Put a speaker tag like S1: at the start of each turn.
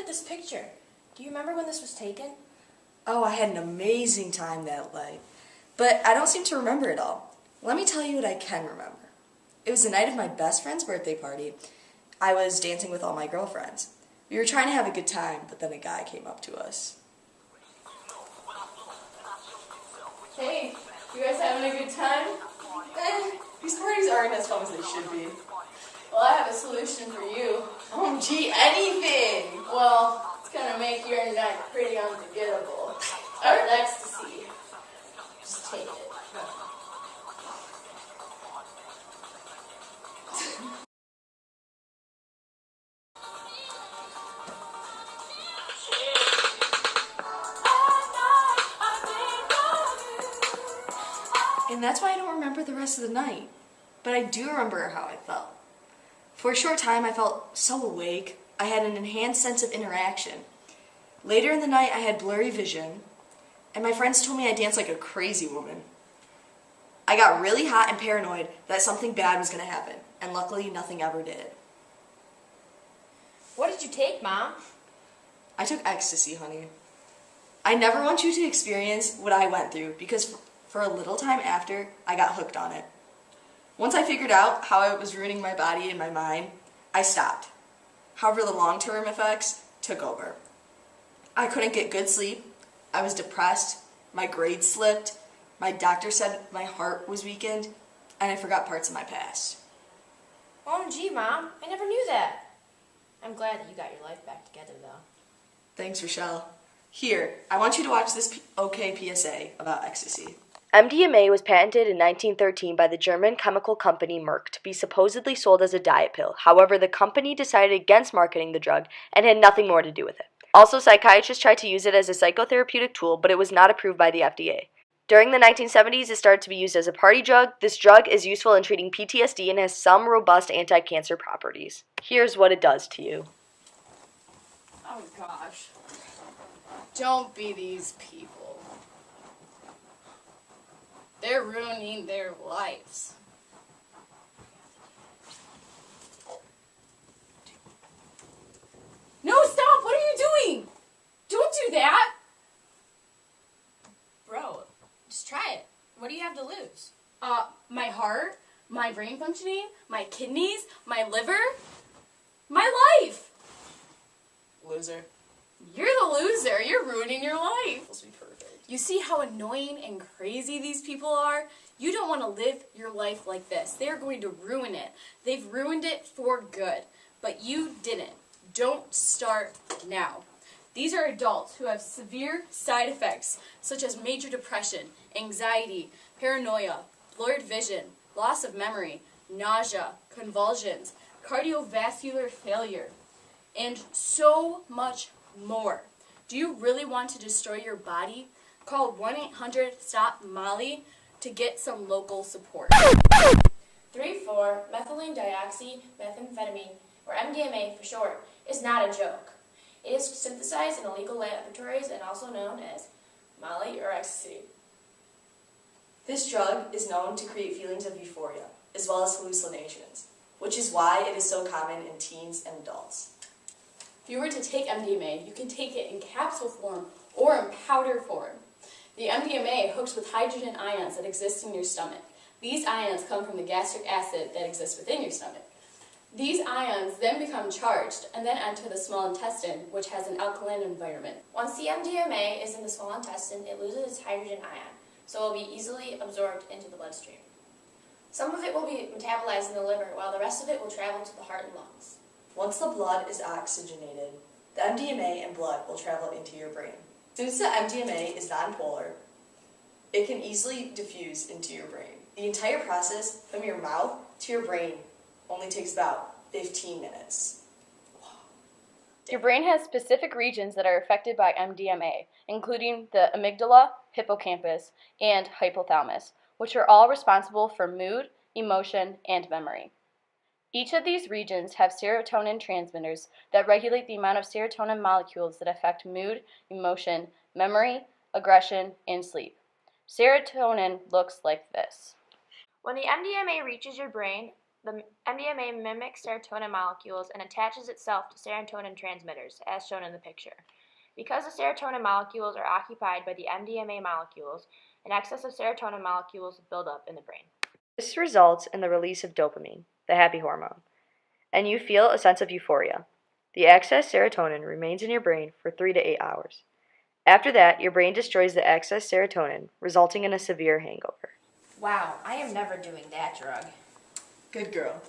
S1: this picture. Do you remember when this was taken?
S2: Oh, I had an amazing time that night. But I don't seem to remember it all. Let me tell you what I can remember. It was the night of my best friend's birthday party. I was dancing with all my girlfriends. We were trying to have a good time, but then a guy came up to us.
S1: Hey, you guys having a good time?
S2: These parties aren't as fun as they should be.
S1: Well, I have a solution for you.
S2: OMG, anything!
S1: Well, it's gonna make your night pretty unforgettable. Or ecstasy. Just take it.
S2: And that's why I don't remember the rest of the night. But I do remember how I felt. For a short time, I felt so awake. I had an enhanced sense of interaction. Later in the night, I had blurry vision, and my friends told me I danced like a crazy woman. I got really hot and paranoid that something bad was going to happen, and luckily, nothing ever did.
S1: What did you take, Mom?
S2: I took ecstasy, honey. I never want you to experience what I went through, because for a little time after, I got hooked on it. Once I figured out how it was ruining my body and my mind, I stopped. However, the long-term effects took over. I couldn't get good sleep, I was depressed, my grades slipped, my doctor said my heart was weakened, and I forgot parts of my past.
S1: OMG, Mom, I never knew that. I'm glad that you got your life back together, though.
S2: Thanks, Rochelle. Here, I want you to watch this OK PSA about ecstasy.
S3: MDMA was patented in 1913 by the German chemical company Merck to be supposedly sold as a diet pill. However, the company decided against marketing the drug and had nothing more to do with it. Also, psychiatrists tried to use it as a psychotherapeutic tool, but it was not approved by the FDA. During the 1970s, it started to be used as a party drug. This drug is useful in treating PTSD and has some robust anti-cancer properties. Here's what it does to you.
S4: Oh gosh. Don't be these people. They're ruining their lives. No, stop! What are you doing? Don't do that!
S1: Bro, just try it. What do you have to lose?
S4: My heart, my brain functioning, my kidneys, my liver, my life.
S2: Loser.
S4: You're the loser. You're ruining your life.
S2: Supposed to be perfect.
S4: You see how annoying and crazy these people are? You don't want to live your life like this. They're going to ruin it. They've ruined it for good. But you didn't. Don't start now. These are adults who have severe side effects such as major depression, anxiety, paranoia, blurred vision, loss of memory, nausea, convulsions, cardiovascular failure, and so much more. Do you really want to destroy your body? Call 1-800-STOP-MOLLY to get some local support.
S1: 3,4-methylene dioxymethamphetamine, or MDMA for short, is not a joke. It is synthesized in illegal laboratories and also known as Molly or ecstasy.
S2: This drug is known to create feelings of euphoria, as well as hallucinations, which is why it is so common in teens and adults.
S4: If you were to take MDMA, you can take it in capsule form or in powder form. The MDMA hooks with hydrogen ions that exist in your stomach. These ions come from the gastric acid that exists within your stomach. These ions then become charged and then enter the small intestine, which has an alkaline environment.
S1: Once the MDMA is in the small intestine, it loses its hydrogen ion, so it will be easily absorbed into the bloodstream. Some of it will be metabolized in the liver, while the rest of it will travel to the heart and lungs.
S2: Once the blood is oxygenated, the MDMA and blood will travel into your brain. Since the MDMA is nonpolar, it can easily diffuse into your brain. The entire process from your mouth to your brain only takes about 15 minutes.
S3: Your brain has specific regions that are affected by MDMA, including the amygdala, hippocampus, and hypothalamus, which are all responsible for mood, emotion, and memory. Each of these regions have serotonin transmitters that regulate the amount of serotonin molecules that affect mood, emotion, memory, aggression, and sleep. Serotonin looks like this.
S5: When the MDMA reaches your brain, The MDMA mimics serotonin molecules and attaches itself to serotonin transmitters, as shown in the picture. Because the serotonin molecules are occupied by the MDMA molecules, an excess of serotonin molecules build up in the brain.
S3: This results in the release of dopamine, the happy hormone, and you feel a sense of euphoria. The excess serotonin remains in your brain for 3 to 8 hours. After that, your brain destroys the excess serotonin, resulting in a severe hangover.
S6: Wow, I am never doing that drug.
S2: Good girl.